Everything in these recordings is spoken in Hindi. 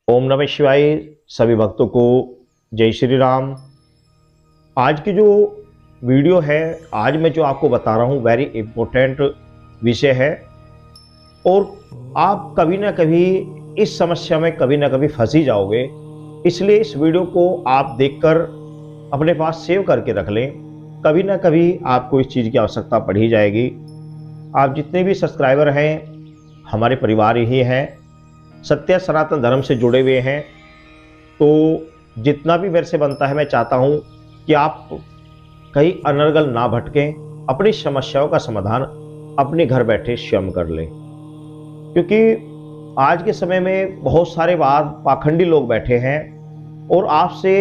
ओम नमः शिवाय। सभी भक्तों को जय श्री राम। आज की जो वीडियो है, आज मैं जो आपको बता रहा हूँ वेरी इम्पोर्टेंट विषय है और आप कभी ना कभी इस समस्या में कभी ना कभी फंस ही जाओगे। इसलिए इस वीडियो को आप देखकर अपने पास सेव करके रख लें। कभी ना कभी आपको इस चीज़ की आवश्यकता पड़ ही जाएगी। आप जितने भी सब्सक्राइबर हैं हमारे परिवार ही हैं, सत्य सनातन धर्म से जुड़े हुए हैं। तो जितना भी मेरे से बनता है मैं चाहता हूं कि आप कहीं अनर्गल ना भटकें, अपनी समस्याओं का समाधान अपने घर बैठे स्वयं कर लें। क्योंकि आज के समय में बहुत सारे पाखंडी लोग बैठे हैं और आपसे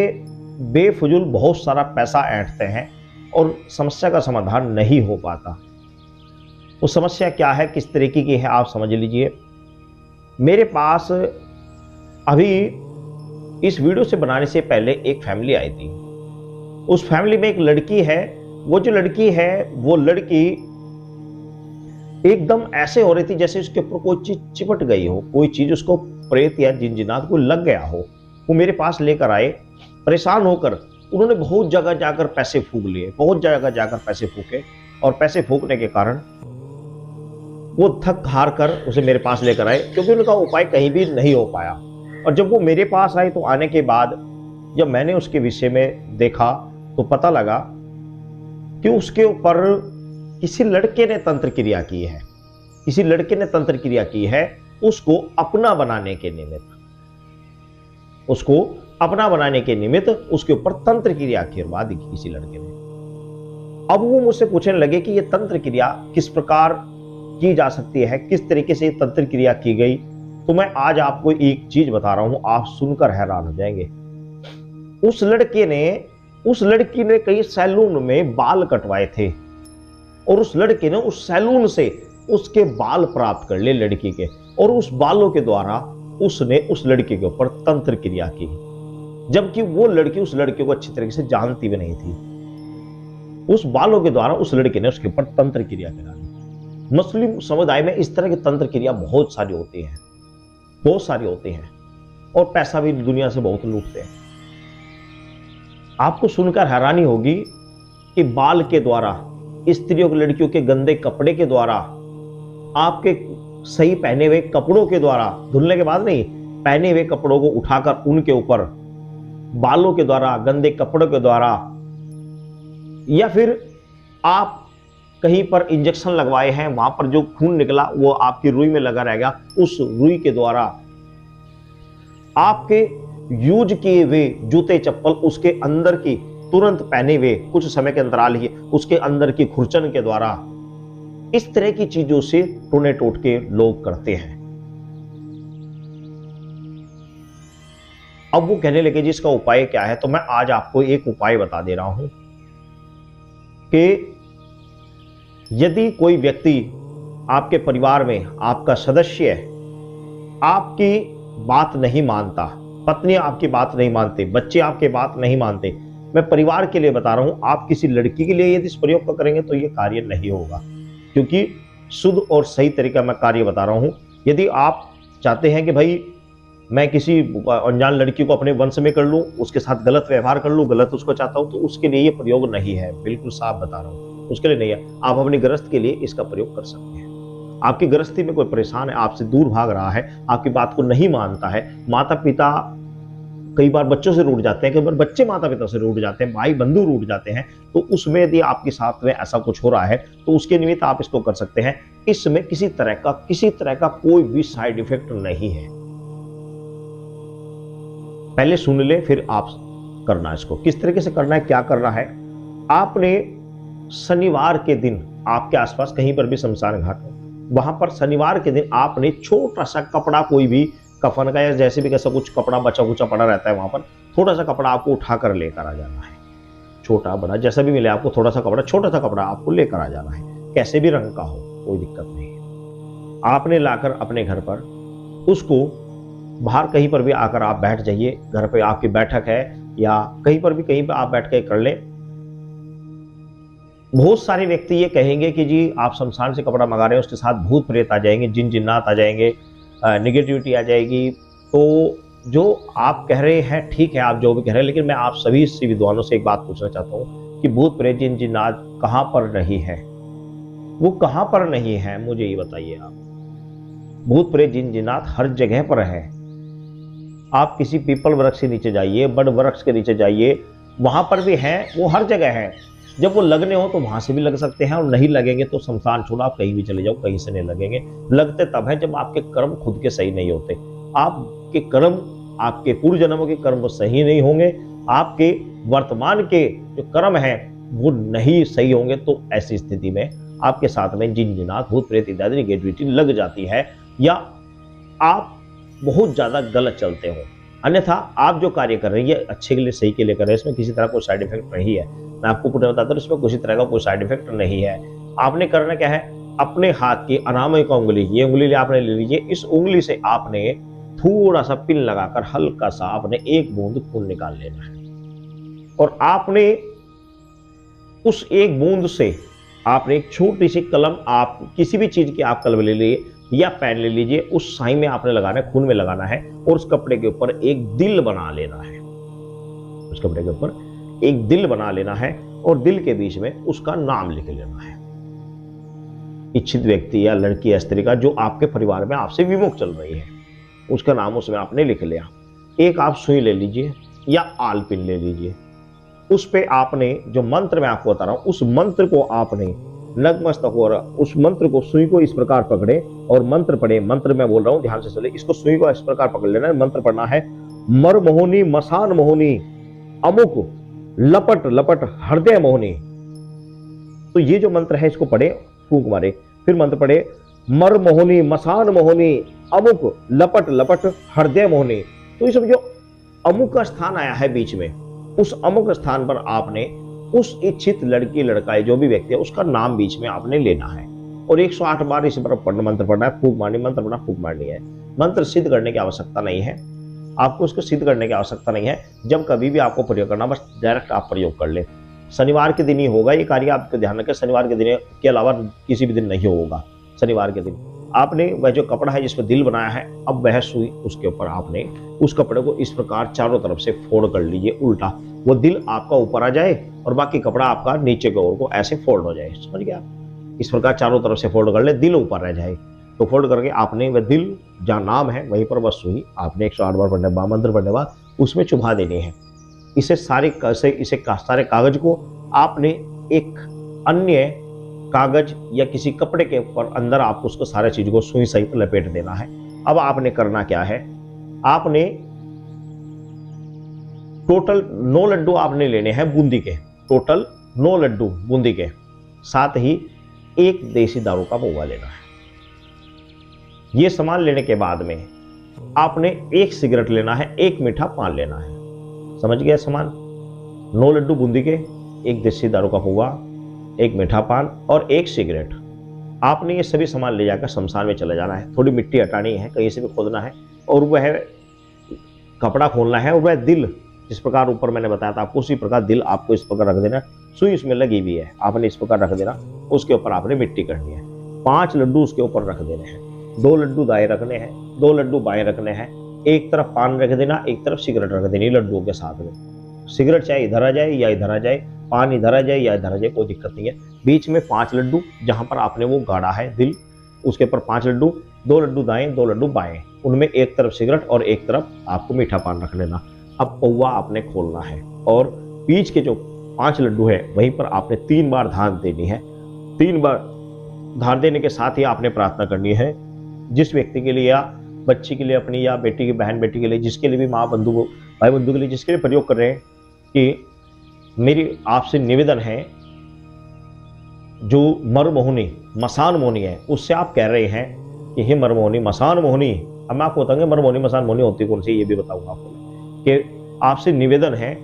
बेफजूल बहुत सारा पैसा ऐंठते हैं और समस्या का समाधान नहीं हो पाता। वो समस्या क्या है, किस तरीके की है, आप समझ लीजिए। मेरे पास अभी इस वीडियो से बनाने से पहले एक फैमिली आई थी। उस फैमिली में एक लड़की है। वो जो लड़की है वो लड़की एकदम ऐसे हो रही थी जैसे उसके ऊपर कोई चीज चिपट गई हो, कोई चीज उसको प्रेत या जिनजिनात को लग गया हो। वो मेरे पास लेकर आए, परेशान होकर उन्होंने बहुत जगह जाकर पैसे फूंक लिए, बहुत जगह जाकर पैसे फूके और पैसे फूकने के कारण वो थक हार कर उसे मेरे पास लेकर आए, क्योंकि उनका उपाय कहीं भी नहीं हो पाया। और जब वो मेरे पास आई तो आने के बाद जब मैंने उसके विषय में देखा तो पता लगा कि उसके ऊपर किसी लड़के ने तंत्र क्रिया की है। किसी लड़के ने तंत्र क्रिया की है उसको अपना बनाने के निमित्त, उसको अपना बनाने के निमित्त उसके ऊपर तंत्र क्रिया करवा दी किसी लड़के ने। अब वो मुझसे पूछने लगे कि ये तंत्र क्रिया किस प्रकार की जा सकती है, किस तरीके से तंत्र क्रिया की गई। तो मैं आज आपको एक चीज बता रहा हूं, आप सुनकर हैरान हो जाएंगे। उस लड़की ने कई सैलून में बाल कटवाए थे और उस लड़के ने उस सैलून से उसके बाल प्राप्त कर लिए लड़की के, और उस बालों के द्वारा उसने उस लड़के के ऊपर तंत्र क्रिया की, जबकि वो लड़की उस लड़के को अच्छी तरीके से जानती भी नहीं थी। उस बालों के द्वारा उस लड़के ने उसके ऊपर तंत्र क्रिया करा दी। मुस्लिम समुदाय में इस तरह की तंत्र क्रिया बहुत सारी होती हैं, बहुत सारी होती हैं, और पैसा भी दुनिया से बहुत लूटते हैं। आपको सुनकर हैरानी होगी कि बाल के द्वारा, स्त्रियों की लड़कियों के गंदे कपड़े के द्वारा, आपके सही पहने हुए कपड़ों के द्वारा, धुलने के बाद नहीं, पहने हुए कपड़ों को उठाकर उनके ऊपर बालों के द्वारा, गंदे कपड़ों के द्वारा, या फिर आप कहीं पर इंजेक्शन लगवाए हैं, वहां पर जो खून निकला वो आपकी रुई में लगा रहेगा, उस रुई के द्वारा आपके यूज किए हुए जूते चप्पल उसके अंदर की तुरंत पहने हुए कुछ समय के अंतराल ही उसके अंदर की खुरचन के द्वारा, इस तरह की चीजों से टोने टोटके लोग करते हैं। अब वो कहने लगे जी इसका उपाय क्या है, तो मैं आज आपको एक उपाय बता दे रहा हूं कि यदि कोई व्यक्ति आपके परिवार में, आपका सदस्य आपकी बात नहीं मानता, पत्नी आपकी बात नहीं मानते, बच्चे आपकी बात नहीं मानते, मैं परिवार के लिए बता रहा हूं, आप किसी लड़की के लिए यदि इस प्रयोग को करेंगे तो यह कार्य नहीं होगा, क्योंकि शुद्ध और सही तरीका मैं कार्य बता रहा हूं। यदि आप चाहते हैं कि भाई मैं किसी अनजान लड़की को अपने वंश में कर लूं, उसके साथ गलत व्यवहार कर लूं, गलत उसको चाहता हूं, तो उसके लिए ये प्रयोग नहीं है, बिल्कुल साफ बता रहा हूं, उसके लिए नहीं है। आप अपनी गृहस्थ के लिए इसका प्रयोग कर सकते हैं। आपकी गृहस्थी में कोई परेशान है, आपसे दूर भाग रहा है, आपकी बात को नहीं मानता है, माता पिता कई बार बच्चों से रूठ जाते हैं, कई बार बच्चे माता पिता से रूठ जाते हैं, भाई बंधु रूठ जाते हैं, तो उसमें यदि आपके साथ में ऐसा कुछ हो रहा है तो उसके निमित्त आप इसको कर सकते हैं। इसमें किसी तरह का कोई भी साइड इफेक्ट नहीं है। पहले सुन ले फिर आप करना इसको। किस तरीके से करना है, क्या करना है, आपने शनिवार के दिन आपके आसपास कहीं पर भी शमशान घाट हो, वहां पर शनिवार के दिन आपने छोटा सा कपड़ा, कोई भी कफन का या जैसे भी कैसा कुछ कपड़ा बचा कुचा पड़ा रहता है, वहां पर थोड़ा सा कपड़ा आपको उठाकर लेकर आ जाना है। छोटा बड़ा जैसा भी मिले आपको, थोड़ा सा कपड़ा, छोटा सा कपड़ा आपको लेकर आ जाना है, कैसे भी रंग का हो, कोई दिक्कत नहीं है। आपने लाकर अपने घर पर उसको, बाहर कहीं पर भी आकर आप बैठ जाइए, घर पे आपकी बैठक है या कहीं पर आप बैठ के कर लें। बहुत सारे व्यक्ति ये कहेंगे कि जी आप शमशान से कपड़ा मंगा रहे हैं, उसके साथ भूत प्रेत आ जाएंगे, जिन जिन्नात आ जाएंगे, नेगेटिविटी आ जाएगी, तो जो आप कह रहे हैं ठीक है, आप जो भी कह रहे हैं, लेकिन मैं आप सभी विद्वानों से एक बात पूछना चाहता हूँ कि भूत प्रेत जिन जिन्नात कहाँ पर नहीं है, वो कहाँ पर नहीं है, मुझे ये बताइए आप। भूत प्रेत जिन जिन्नात हर जगह पर है। आप किसी पीपल वृक्ष के नीचे जाइए, बड़ वृक्ष के नीचे जाइए, वहां पर भी है, वो हर जगह है। जब वो लगने हो तो वहां से भी लग सकते हैं, और नहीं लगेंगे तो शमशान छोड़ो, आप कहीं भी चले जाओ, कहीं से नहीं लगेंगे। लगते तब है जब आपके कर्म खुद के सही नहीं होते। आपके कर्म, आपके पूर्व जन्मों के कर्म वो सही नहीं होंगे, आपके वर्तमान के जो कर्म हैं वो नहीं सही होंगे, तो ऐसी स्थिति में आपके साथ में जिन जिनात, भूत प्रेत इत्यादि नेगेटिविटी लग जाती है, या आप बहुत ज्यादा गलत चलते हो। अन्यथा आप जो कार्य कर रहे हैं ये अच्छे के लिए, सही के लिए कर रहे हैं, इसमें किसी तरह कोई साइड इफेक्ट नहीं है। मैं आपको पूरा बताता हूँ, इसमें किसी तरह का कोई साइड इफेक्ट नहीं है। आपने करना क्या है, अपने हाथ की अनामिका उंगली, ये उंगली आपने ले लीजिए, इस उंगली से आपने थोड़ा सा पिन लगाकर हल्का सा आपने एक बूंद खून निकाल लेना है, और आपने उस एक बूंद से आपने एक छोटी सी कलम, आप किसी भी चीज की आप कलम ले लीजिए या पेन ले लीजिए, उस साई में आपने लगाना है, खून में लगाना है, और उस कपड़े के ऊपर एक दिल बना लेना है। उस कपड़े के ऊपर एक दिल बना लेना है, और दिल के बीच में उसका नाम लिख लेना है। इच्छित व्यक्ति या लड़की या स्त्री का जो आपके परिवार में आपसे विमुख चल रही है, उसका नाम उसमें आपने लिख लिया। एक आप सुई ले लीजिए या आल पिन ले लीजिए, उस पे आपने जो मंत्र मैं आपको बता रहा हूं, उस मंत्र को आपने नतमस्तक हो रहा, उस मंत्र को, सुई को इस प्रकार पकड़े और मंत्र पढ़े। मंत्र मैं बोल रहा हूं, ध्यान से सुनिए, इसको सुई को इस प्रकार पकड़ लेना है। मंत्र पढ़ना है, मर मोहनी मसान मोहनी अमुक लपट लपट हृदय मोहनी। तो ये जो मंत्र है इसको पढ़े, फूंक मारे, फिर मंत्र पढ़े, मर मोहनी मसान मोहनी अमुक लपट लपट हृदय मोहनी। तो इसमें जो अमुक का स्थान आया है बीच में, उस अमुक स्थान पर आपने उस इच्छित लड़की लड़का जो भी व्यक्ति है उसका नाम बीच में आपने लेना है, और 108 बार इस पर पढ़ना, मंत्र पढ़ना है, फूंक मारनी, मंत्र पढ़ना, फूंक मारनी है। मंत्र सिद्ध करने की आवश्यकता नहीं है, आपको उसको सिद्ध करने की आवश्यकता नहीं है। जब कभी भी आपको प्रयोग करना, बस डायरेक्ट आप प्रयोग कर ले। शनिवार के दिन ही होगा ये कार्य, आपको ध्यान रखें, शनिवार के दिन के अलावा किसी भी दिन नहीं होगा। शनिवार के दिन आपने वह जो कपड़ा है जिसमें दिल बनाया है, अब वह सुई उसके ऊपर आपने उस कपड़े को इस प्रकार चारों तरफ से फोल्ड कर लीजिए उल्टा, वो दिल आपका ऊपर आ जाए और बाकी कपड़ा आपका नीचे की ओर को ऐसे फोल्ड हो जाए। समझ गया? इस प्रकार चारों तरफ से फोल्ड कर ले, दिल ऊपर रह जाए। तो फोल्ड करके आपने वह दिल जहाँ नाम है वहीं पर बस सुई आपने 108 बार पढ़ने बाद, मंत्र पढ़ने बाद उसमें चुभा देनी है। इसे सारे कागज को आपने एक अन्य कागज या किसी कपड़े के ऊपर अंदर आपको उसको सारे चीज को सुई सहित लपेट देना है। अब आपने करना क्या है, आपने टोटल 9 लड्डू आपने लेने हैं बूंदी के, टोटल 9 लड्डू बूंदी के, साथ ही एक देसी दारू का पौवा लेना है। ये सामान लेने के बाद में आपने एक सिगरेट लेना है, एक मीठा पान लेना है। समझ गया? सामान 9 लड्डू बूंदी के, एक देसी दारू का पौवा, एक मीठा पान और एक सिगरेट। आपने ये सभी सामान ले जाकर शमशान में चले जाना है। थोड़ी मिट्टी हटानी है, कहीं से भी खोदना है, और वह कपड़ा खोलना है, और वह दिल जिस प्रकार ऊपर मैंने बताया था आपको, उसी प्रकार दिल आपको इस प्रकार रख देना। सुई इसमें लगी हुई है, आपने इस प्रकार रख देना। उसके ऊपर आपने मिट्टी करनी है। 5 लड्डू उसके ऊपर रख देने हैं। 2 लड्डू दाएं रखने हैं, 2 लड्डू बाएं रखने हैं। एक तरफ पान रख देना, एक तरफ सिगरेट रख देनी लड्डुओं के साथ में। सिगरेट चाहे इधर आ जाए या इधर आ जाए, पान इधर आ जाए या इधर आ जाए, कोई दिक्कत नहीं है। बीच में 5 लड्डू जहां पर आपने वो गाड़ा है दिल, उसके ऊपर 5 लड्डू, 2 लड्डू दाएं, 2 लड्डू बाएं, उनमें एक तरफ सिगरेट और एक तरफ आपको मीठा पान रख लेना। अब पौवा आपने खोलना है, और बीच के जो 5 लड्डू है वहीं पर आपने 3 बार धान देनी है। 3 बार धान देने के साथ ही आपने प्रार्थना करनी है, जिस व्यक्ति के लिए या बच्ची के लिए अपनी, या बेटी की, बहन बेटी के लिए, जिसके लिए भी, माँ बंधु भाई बंधु के लिए जिसके लिए प्रयोग कर रहे हैं, कि मेरी आपसे निवेदन है, जो मर मोहनी मसान मोहनी है उससे आप कह रहे हैं कि हे मर मोहनी मसान मोहनी। अब मैं आपको बताऊंगा मर मोहनी मसान मोहनी होती कौन सी, ये भी बताऊंगा आपको, कि आपसे निवेदन है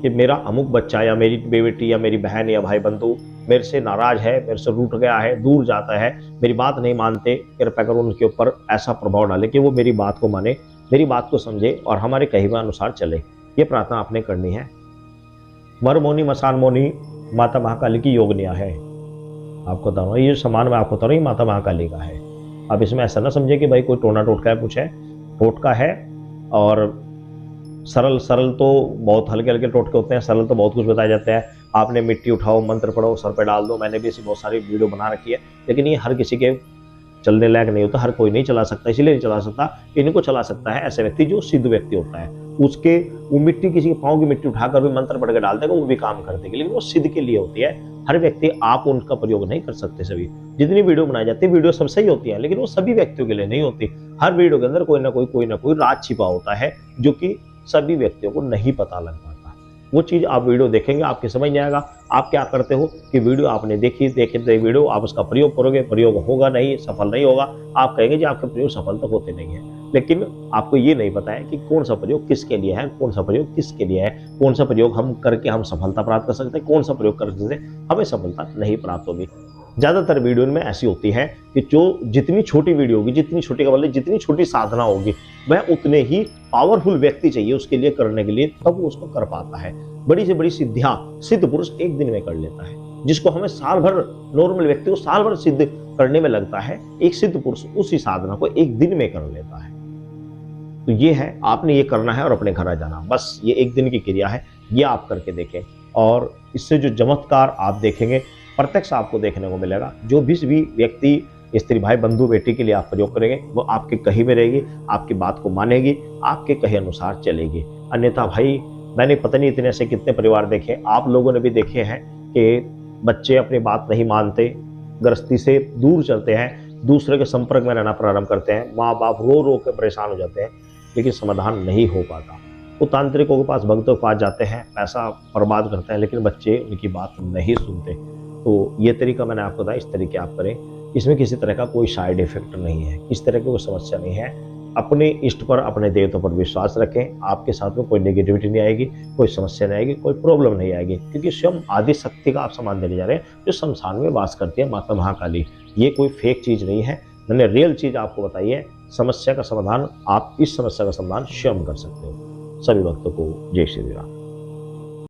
कि मेरा अमुक बच्चा या मेरी बेटी या मेरी बहन या भाई बंधु मेरे से नाराज है, मेरे से रूठ गया है, दूर जाता है, मेरी बात नहीं मानते, कृपया कर उनके ऊपर ऐसा प्रभाव डाले कि वो मेरी बात को माने, मेरी बात को समझे और हमारे कहे हुए अनुसार चले। ये प्रार्थना आपने करनी है। मर मोनी मसान मोनी माता महाकाली की योगनिया है। आपको बताऊँ, ये सामान मैं आपको बता रहा हूँ, माता महाकाली का है। अब इसमें ऐसा ना समझे कि भाई कोई टोना टोटका है, कुछ है, टोटका है और सरल सरल तो बहुत हल्के हल्के टोटके होते हैं, सरल तो बहुत कुछ बताया जाता है। आपने मिट्टी उठाओ, मंत्र पढ़ो, सर पे डाल दो, मैंने भी ऐसी बहुत सारी वीडियो बना रखी है, लेकिन ये हर किसी के चलने लायक नहीं होता, हर कोई नहीं चला सकता, इसीलिए नहीं चला सकता। इनको चला सकता है ऐसे व्यक्ति जो सिद्ध व्यक्ति होता है, उसके वो मिट्टी किसी के पाँव की मिट्टी उठाकर भी मंत्र पढ़ के डाल देगा, वो भी काम कर देगी, लेकिन वो सिद्ध के लिए होती है। हर व्यक्ति आप उनका प्रयोग नहीं कर सकते। सभी जितनी वीडियो बनाई जाती है, वीडियो सब सही होती है, लेकिन वो सभी व्यक्तियों के लिए नहीं होती। हर वीडियो के अंदर कोई ना कोई राज छिपा होता है, जो कि सभी व्यक्तियों को नहीं पता लग पाता। वो चीज आप वीडियो देखेंगे आपके समझ नहीं आएगा। आप क्या करते हो कि वीडियो आपने देखी, देखे वीडियो आप उसका प्रयोग करोगे, प्रयोग होगा नहीं, सफल नहीं होगा, आप कहेंगे जी आपके प्रयोग सफल तो होते नहीं है। लेकिन आपको ये नहीं पता है कि कौन सा प्रयोग किसके लिए है, कौन सा प्रयोग किसके लिए है, कौन सा प्रयोग हम करके हम सफलता प्राप्त कर सकते हैं, कौन सा प्रयोग करने से हमें सफलता नहीं प्राप्त होगी। ज्यादातर वीडियो में ऐसी होती है कि जो जितनी छोटी वीडियो होगी, जितनी छोटी का मतलब जितनी छोटी साधना होगी, वह उतने ही पावरफुल व्यक्ति चाहिए उसके लिए करने के लिए, तब वो उसको कर पाता है। बड़ी से बड़ी सिद्धियां सिद्ध पुरुष एक दिन में कर लेता है, जिसको हमें साल भर, नॉर्मल व्यक्ति को साल भर सिद्ध करने में लगता है, एक सिद्ध पुरुष उसी साधना को एक दिन में कर लेता है। तो ये है, आपने ये करना है और अपने घर आ जाना, बस ये एक दिन की क्रिया है, ये आप करके देखें और इससे जो चमत्कार आप देखेंगे प्रत्यक्ष आपको देखने को मिलेगा। जो भी व्यक्ति स्त्री भाई बंधु बेटी के लिए आप प्रयोग करेंगे, वो आपके कही में रहेगी, आपकी बात को मानेगी, आपके कहे अनुसार चलेगी। अन्यथा भाई मैंने पता नहीं इतने ऐसे कितने परिवार देखे, आप लोगों ने भी देखे हैं कि बच्चे अपनी बात नहीं मानते, गृहस्थी से दूर चलते हैं, दूसरे के संपर्क में रहना प्रारंभ करते हैं, माँ बाप रो रो के परेशान हो जाते हैं, लेकिन समाधान नहीं हो पाता। वो तांत्रिकों के पास, भक्तों के पास जाते हैं, पैसा बर्बाद करते हैं, लेकिन बच्चे उनकी बात नहीं सुनते। तो ये तरीका मैंने आपको बताया, इस तरीके आप करें, इसमें किसी तरह का कोई साइड इफेक्ट नहीं है, इस तरह की कोई समस्या नहीं है। अपने इष्ट पर, अपने देवताओं पर विश्वास रखें, आपके साथ में कोई नेगेटिविटी नहीं आएगी, कोई समस्या नहीं आएगी, कोई प्रॉब्लम नहीं आएगी, क्योंकि स्वयं आदि शक्ति का आप सम्मान देने जा रहे हैं, जो शमशान में वास करती है, माता महाकाली। ये कोई फेक चीज नहीं है, मैंने रियल चीज आपको बताई है। समस्या का समाधान, आप इस समस्या का समाधान स्वयं कर सकते हो। सभी भक्तों को जय श्री राम।